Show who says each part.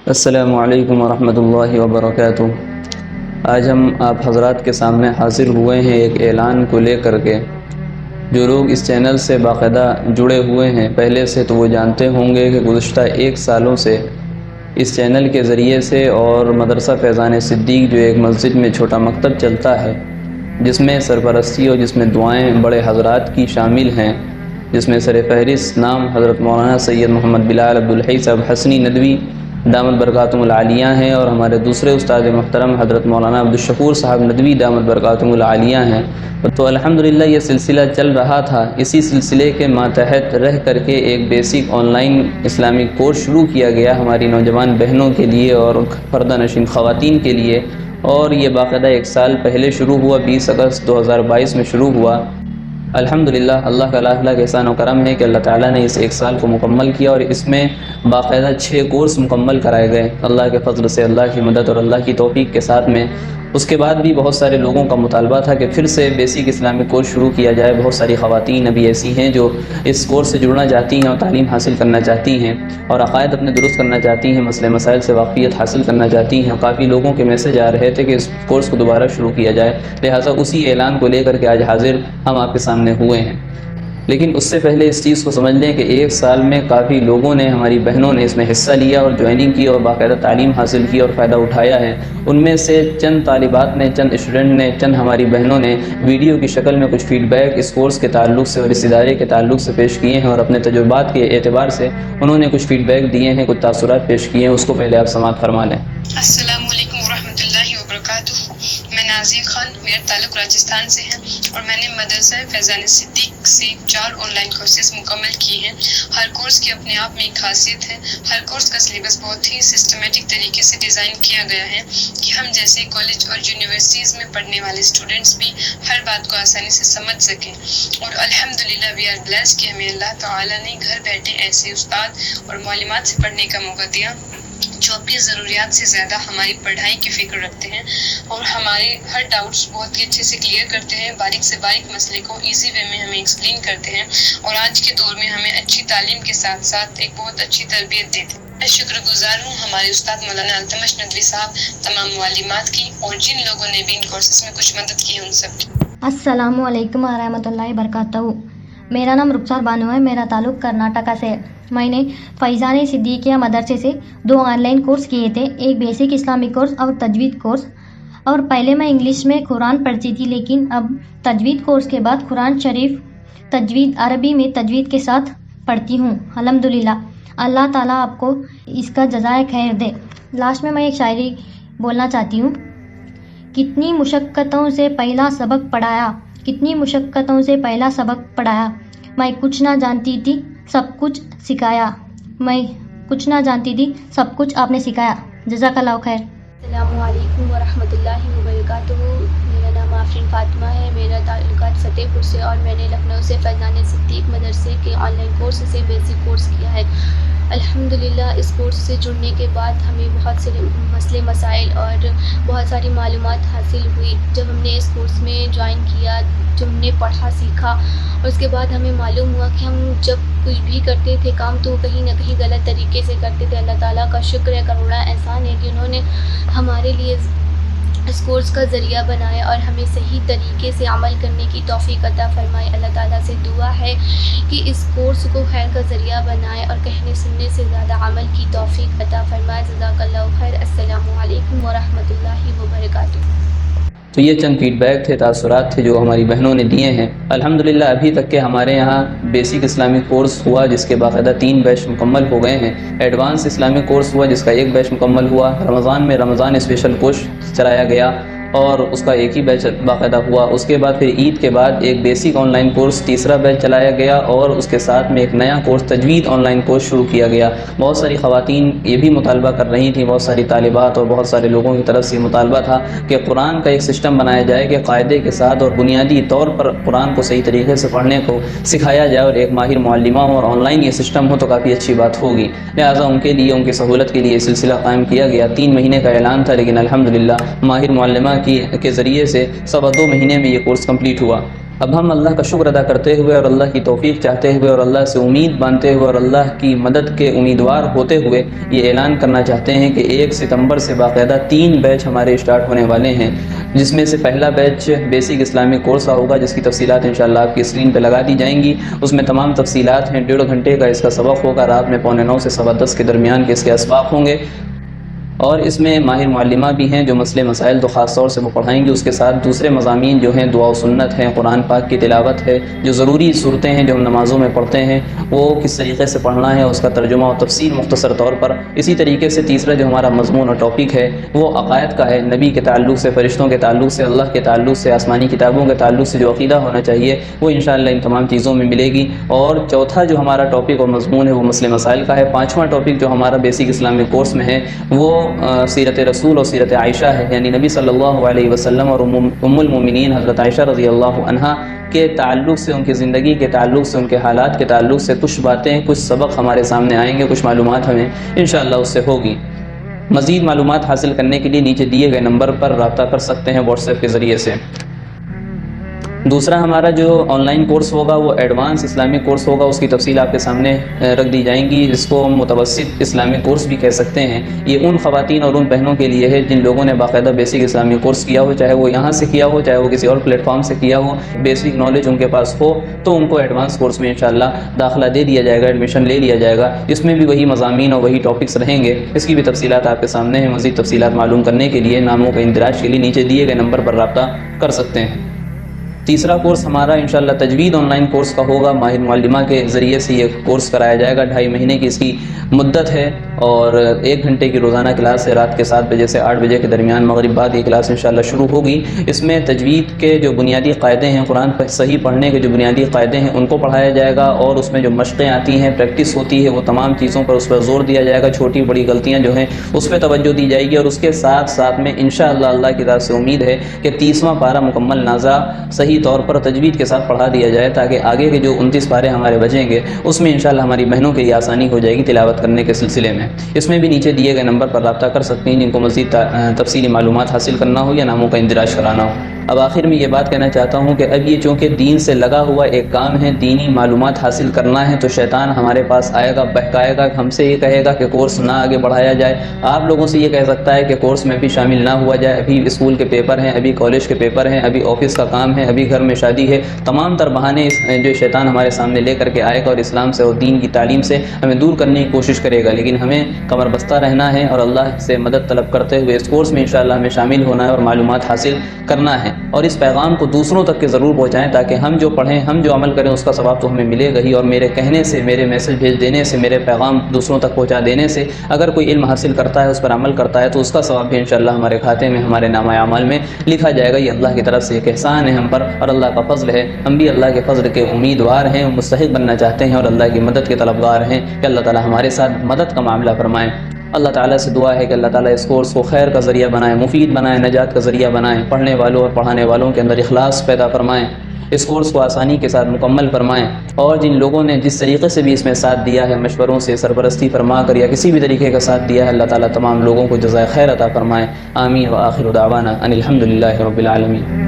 Speaker 1: السلام علیکم ورحمۃ اللہ وبرکاتہ۔ آج ہم آپ حضرات کے سامنے حاضر ہوئے ہیں ایک اعلان کو لے کر کے۔ جو لوگ اس چینل سے باقاعدہ جڑے ہوئے ہیں پہلے سے تو وہ جانتے ہوں گے کہ گزشتہ 1 سالوں سے اس چینل کے ذریعے سے اور مدرسہ فیضان صدیق جو ایک مسجد میں چھوٹا مکتب چلتا ہے، جس میں سرپرستی اور جس میں دعائیں بڑے حضرات کی شامل ہیں، جس میں سر فہرست نام حضرت مولانا سید محمد بلال عبدالحی صاحب حسنی ندوی دامت برکاتہم العالیہ ہیں، اور ہمارے دوسرے استاد محترم حضرت مولانا عبدالشکور صاحب ندوی دامت برکاتہم العالیہ ہیں۔ تو الحمدللہ یہ سلسلہ چل رہا تھا۔ اسی سلسلے کے ماتحت رہ کر کے ایک basic on line Islamic course شروع کیا گیا ہماری نوجوان بہنوں کے لیے اور پردہ نشین خواتین کے لیے، اور یہ باقاعدہ 1 سال پہلے شروع ہوا، 20 اگست 2022 میں شروع ہوا۔ الحمدللہ اللہ کا لاکھ لاکھ احسان و کرم ہے کہ اللہ تعالیٰ نے اس 1 سال کو مکمل کیا، اور اس میں باقاعدہ 6 کورس مکمل کرائے گئے اللہ کے فضل سے، اللہ کی مدد اور اللہ کی توفیق کے ساتھ میں۔ اس کے بعد بھی بہت سارے لوگوں کا مطالبہ تھا کہ پھر سے بیسک اسلامک کورس شروع کیا جائے۔ بہت ساری خواتین ابھی ایسی ہیں جو اس کورس سے جڑنا چاہتی ہیں اور تعلیم حاصل کرنا چاہتی ہیں اور عقائد اپنے درست کرنا چاہتی ہیں، مسئلے مسائل سے واقفیت حاصل کرنا چاہتی ہیں، اور کافی لوگوں کے میسج آ رہے تھے کہ اس کورس کو دوبارہ شروع کیا جائے، لہٰذا اسی اعلان کو لے کر کے آج حاضر ہم آپ کے سامنے ہوئے ہیں۔ لیکن اس سے پہلے اس چیز کو سمجھ لیں کہ 1 سال میں کافی لوگوں نے، ہماری بہنوں نے اس میں حصہ لیا اور جوائننگ کی اور باقاعدہ تعلیم حاصل کی اور فائدہ اٹھایا ہے۔ ان میں سے چند طالبات نے، چند اسٹوڈنٹ نے، چند ہماری بہنوں نے ویڈیو کی شکل میں کچھ فیڈ بیک اس کورس کے تعلق سے اور اس ادارے کے تعلق سے پیش کیے ہیں، اور اپنے تجربات کے اعتبار سے انہوں نے کچھ فیڈ بیک دیے ہیں، کچھ تاثرات پیش کیے ہیں۔ اس کو پہلے آپ سماعت فرما لیں۔
Speaker 2: السلام علیکم ورحمۃ اللہ وبرکاتہ۔ میں نازیہ خان، میرا تعلق راجستھان سے ہے، اور میں نے مدرسہ فیضان صدیق سے 4 آن لائن کورسز مکمل کیے ہیں۔ ہر کورس کی اپنے آپ میں ایک خاصیت ہے۔ ہر کورس کا سلیبس بہت ہی سسٹمیٹک طریقے سے ڈیزائن کیا گیا ہے کہ ہم جیسے کالج اور یونیورسٹیز میں پڑھنے والے اسٹوڈنٹس بھی ہر بات کو آسانی سے سمجھ سکیں، اور الحمدللہ وی آر بلیسڈ کہ ہمیں اللہ تعالیٰ نے گھر بیٹھے ایسے استاد اور معلومات سے پڑھنے کا موقع دیا جو اپنی ضروریات سے زیادہ ہماری پڑھائی کی فکر رکھتے ہیں اور ہمارے ہر ڈاؤٹس بہت ہی اچھے سے کلیئر کرتے ہیں، باریک سے باریک مسئلے کو ایزی وے میں ہمیں ایکسپلین کرتے ہیں، اور آج کے دور میں ہمیں اچھی تعلیم کے ساتھ ساتھ ایک بہت اچھی تربیت دیتے ہیں۔ میں شکر گزار ہوں ہمارے استاد مولانا التمش ندوی صاحب، تمام معلومات کی، اور جن لوگوں نے بھی ان کورسز میں کچھ مدد کی ان سب کی۔
Speaker 3: السلام علیکم ورحمۃ اللہ وبرکاتہ۔ میرا نام رخسار بانو ہے، میرا تعلق کرناٹکا سے ہے۔ میں نے فیضان صدیقیہ مدرسے سے 2 آن لائن کورس کیے تھے، ایک بیسک اسلامک کورس اور تجوید کورس۔ اور پہلے میں انگلش میں قرآن پڑھتی تھی، لیکن اب تجوید کورس کے بعد قرآن شریف تجوید عربی میں تجوید کے ساتھ پڑھتی ہوں الحمدللہ۔ اللہ تعالیٰ آپ کو اس کا جزائے خیر دے۔ لاسٹ میں ایک شاعری بولنا چاہتی ہوں۔ کتنی مشقتوں سے پہلا سبق پڑھایا، کتنی مشقتوں سے پہلا سبق پڑھایا، میں کچھ نہ جانتی تھی سب کچھ سکھایا، میں کچھ نہ جانتی تھی سب کچھ آپ نے سکھایا۔ جزاک اللہ خیر۔
Speaker 4: السلام علیکم ورحمۃ اللہ وبرکاتہ۔ میرا نام آفرین فاطمہ ہے، میرا تعلقات فتح پور سے، اور میں نے لکھنؤ سے فیضان صدیق مدرسے کے آن لائن کورس سے بیسک کورس کیا ہے۔ الحمدللہ اس کورس سے جڑنے کے بعد ہمیں بہت سے مسئلے مسائل اور بہت ساری معلومات حاصل ہوئی۔ جب ہم نے اس کورس میں جوائن کیا، جب ہم نے پڑھا سیکھا، اور اس کے بعد ہمیں معلوم ہوا کہ ہم جب کچھ بھی کرتے تھے کام تو کہیں نہ کہیں غلط طریقے سے کرتے تھے۔ اللہ تعالیٰ کا شکر ہے، کروڑا احسان ہے کہ انہوں نے ہمارے لیے اس کورس کا ذریعہ بنایا اور ہمیں صحیح طریقے سے عمل کرنے کی توفیق عطا فرمائے۔ اللہ تعالیٰ سے دعا ہے کہ اس کورس کو خیر کا ذریعہ بنائے اور کہنے سننے سے زیادہ عمل کی توفیق عطا فرمائے۔ جزاک اللہ خیر۔ السلام علیکم ورحمۃ اللہ وبرکاتہ۔
Speaker 1: تو یہ چند فیڈ بیک تھے، تاثرات تھے جو ہماری بہنوں نے دیے ہیں۔ الحمدللہ ابھی تک کہ ہمارے یہاں بیسک اسلامک کورس ہوا جس کے باقاعدہ 3 بیچ مکمل ہو گئے ہیں، ایڈوانس اسلامک کورس ہوا جس کا 1 بیچ مکمل ہوا، رمضان میں رمضان اسپیشل کورس چلایا گیا اور اس کا 1 ہی بیچ باقاعدہ ہوا۔ اس کے بعد پھر عید کے بعد ایک بیسک آن لائن کورس تیسرا بیچ چلایا گیا، اور اس کے ساتھ میں ایک نیا کورس تجوید آن لائن کورس شروع کیا گیا۔ بہت ساری خواتین یہ بھی مطالبہ کر رہی تھیں، بہت ساری طالبات اور بہت سارے لوگوں کی طرف سے مطالبہ تھا کہ قرآن کا ایک سسٹم بنایا جائے کہ قاعدے کے ساتھ اور بنیادی طور پر قرآن کو صحیح طریقے سے پڑھنے کو سکھایا جائے، اور ایک ماہر معلمہ ہو اور آن لائن یہ سسٹم ہو تو کافی اچھی بات ہوگی۔ لہٰذا ان کے لیے، ان کی سہولت کے لیے یہ سلسلہ قائم کیا گیا۔ 3 مہینے کا اعلان تھا، لیکن الحمدللہ ماہر معلمہ کے ذریعے سے 2.25 مہینے میں یہ کورس کمپلیٹ ہوا۔ اب ہم اللہ کا شکر ادا کرتے ہوئے اور اللہ کی توفیق چاہتے ہوئے اور اللہ سے امید باندھتے ہوئے اور اللہ کی مدد کے امیدوار ہوتے ہوئے یہ اعلان کرنا چاہتے ہیں کہ 1 ستمبر سے باقاعدہ 3 بیچ ہمارے اسٹارٹ ہونے والے ہیں، جس میں سے پہلا بیچ بیسک اسلامک کورس کا ہوگا، جس کی تفصیلات انشاءاللہ آپ کی اسکرین پہ لگا دی جائیں گی۔ اس میں تمام تفصیلات ہیں، 1.5 گھنٹے کا اس کا سبق ہوگا، رات میں 9:15 سے 10:15 کے درمیان کے اس کے اسباق ہوں گے، اور اس میں ماہر معلمہ بھی ہیں جو مسئلے مسائل تو خاص طور سے وہ پڑھائیں گی۔ اس کے ساتھ دوسرے مضامین جو ہیں دعا و سنت ہیں، قرآن پاک کی تلاوت ہے، جو ضروری صورتیں ہیں جو ہم نمازوں میں پڑھتے ہیں وہ کس طریقے سے پڑھنا ہے، اس کا ترجمہ و تفسیر مختصر طور پر۔ اسی طریقے سے تیسرا جو ہمارا مضمون اور ٹاپک ہے وہ عقائد کا ہے، نبی کے تعلق سے، فرشتوں کے تعلق سے، اللہ کے تعلق سے، آسمانی کتابوں کے تعلق سے جو عقیدہ ہونا چاہیے وہ انشاءاللہ ان تمام چیزوں میں ملے گی۔ اور چوتھا جو ہمارا ٹاپک اور مضمون ہے وہ مسئلے مسائل کا ہے۔ پانچواں ٹاپک جو ہمارا بیسک اسلامک کورس میں ہے وہ سیرت رسول اور سیرت عائشہ ہے، یعنی نبی صلی اللہ علیہ وسلم اور ام المومنین حضرت عائشہ رضی اللہ عنہا کے تعلق سے، ان کی زندگی کے تعلق سے، ان کے حالات کے تعلق سے کچھ باتیں، کچھ سبق ہمارے سامنے آئیں گے، کچھ معلومات ہمیں انشاءاللہ اس سے ہوگی۔ مزید معلومات حاصل کرنے کے لیے نیچے دیے گئے نمبر پر رابطہ کر سکتے ہیں واٹس ایپ کے ذریعے سے۔ دوسرا ہمارا جو آن لائن کورس ہوگا وہ ایڈوانس اسلامک کورس ہوگا، اس کی تفصیل آپ کے سامنے رکھ دی جائیں گی، جس کو ہم متوسط اسلامک کورس بھی کہہ سکتے ہیں۔ یہ ان خواتین اور ان بہنوں کے لیے ہے جن لوگوں نے باقاعدہ بیسک اسلامک کورس کیا ہو، چاہے وہ یہاں سے کیا ہو، چاہے وہ کسی اور پلیٹ فارم سے کیا ہو، بیسک نالج ان کے پاس ہو تو ان کو ایڈوانس کورس میں انشاءاللہ داخلہ دے دیا جائے گا، ایڈمیشن لے لیا جائے گا۔ اس میں بھی وہی مضامین اور وہی ٹاپکس رہیں گے، اس کی بھی تفصیلات آپ کے سامنے ہیں۔ مزید تفصیلات معلوم کرنے کے لیے، ناموں کا اندراج کے لیے نیچے دیے گئے نمبر پر رابطہ کر سکتے ہیں۔ تیسرا کورس ہمارا انشاءاللہ تجوید آن لائن کورس کا ہوگا، ماہر معلمہ کے ذریعے سے یہ کورس کرایا جائے گا۔ 2.5 مہینے کی اس کی مدت ہے اور 1 گھنٹے کی روزانہ کلاس ہے، رات کے 7 بجے سے 8 بجے کے درمیان مغرب بعد یہ کلاس انشاءاللہ شروع ہوگی۔ اس میں تجوید کے جو بنیادی قاعدے ہیں، قرآن پر صحیح پڑھنے کے جو بنیادی قاعدے ہیں ان کو پڑھایا جائے گا، اور اس میں جو مشقیں آتی ہیں، پریکٹس ہوتی ہے، وہ تمام چیزوں پر اس پر زور دیا جائے گا۔ چھوٹی بڑی غلطیاں جو ہیں اس پہ توجہ دی جائے گی، اور اس کے ساتھ ساتھ میں انشاءاللہ اللہ کی طرف سے امید ہے کہ 30واں پارہ مکمل نازا صحیح طور پر تجوید کے ساتھ پڑھا دیا جائے، تاکہ آگے کے جو 29 پارے ہمارے بچیں گے اس میں انشاءاللہ ہماری بہنوں کے لیے آسانی ہو جائے گی تلاوت کرنے کے سلسلے میں۔ اس میں بھی نیچے دیے گئے نمبر پر رابطہ کر سکتے ہیں جن کو مزید تفصیلی معلومات حاصل کرنا ہو یا ناموں کا اندراج کرانا ہو۔ اب آخر میں یہ بات کہنا چاہتا ہوں کہ اب یہ چونکہ دین سے لگا ہوا ایک کام ہے، دینی معلومات حاصل کرنا ہے، تو شیطان ہمارے پاس آئے گا، بہکائے گا، ہم سے یہ کہے گا کہ کورس نہ آگے بڑھایا جائے۔ آپ لوگوں سے یہ کہہ سکتا ہے کہ کورس میں بھی شامل نہ ہوا جائے، ابھی اسکول کے پیپر ہیں، ابھی کالج کے پیپر ہیں، ابھی آفس کا کام ہے، ابھی گھر میں شادی ہے۔ تمام تر بہانے جو شیطان ہمارے سامنے لے کر کے آئے گا اور اسلام سے اور دین کی تعلیم سے ہمیں دور کرنے کی کوشش کرے گا، لیکن ہمیں کمر بستہ رہنا ہے اور اللہ سے مدد طلب کرتے ہوئے اس کورس میں انشاءاللہ ہمیں شامل ہونا ہے اور معلومات حاصل کرنا ہے، اور اس پیغام کو دوسروں تک کے ضرور پہنچائیں تاکہ ہم جو پڑھیں، ہم جو عمل کریں اس کا ثواب تو ہمیں ملے گا ہی، اور میرے کہنے سے، میرے میسج بھیج دینے سے، میرے پیغام دوسروں تک پہنچا دینے سے اگر کوئی علم حاصل کرتا ہے، اس پر عمل کرتا ہے، تو اس کا ثواب بھی انشاءاللہ ہمارے کھاتے میں، ہمارے نامہ اعمال میں لکھا جائے گا۔ یہ اللہ کی طرف سے ایک احسان ہے ہم پر اور اللہ کا فضل ہے۔ ہم بھی اللہ کے فضل کے امیدوار ہیں، مستحق بننا چاہتے ہیں اور اللہ کی مدد کے طلبگار ہیں کہ اللہ تعالی ہمارے ساتھ مدد کا معاملہ فرمائیں۔ اللہ تعالیٰ سے دعا ہے کہ اللہ تعالیٰ اس کورس کو خیر کا ذریعہ بنائے، مفید بنائے، نجات کا ذریعہ بنائیں، پڑھنے والوں اور پڑھانے والوں کے اندر اخلاص پیدا فرمائیں، اس کورس کو آسانی کے ساتھ مکمل فرمائیں، اور جن لوگوں نے جس طریقے سے بھی اس میں ساتھ دیا ہے، مشوروں سے سرپرستی فرما کر یا کسی بھی طریقے کا ساتھ دیا ہے، اللہ تعالیٰ تمام لوگوں کو جزائے خیر عطا فرمائے۔ آمین۔ وآخر دعوانا ان الحمد للہ رب العالمین۔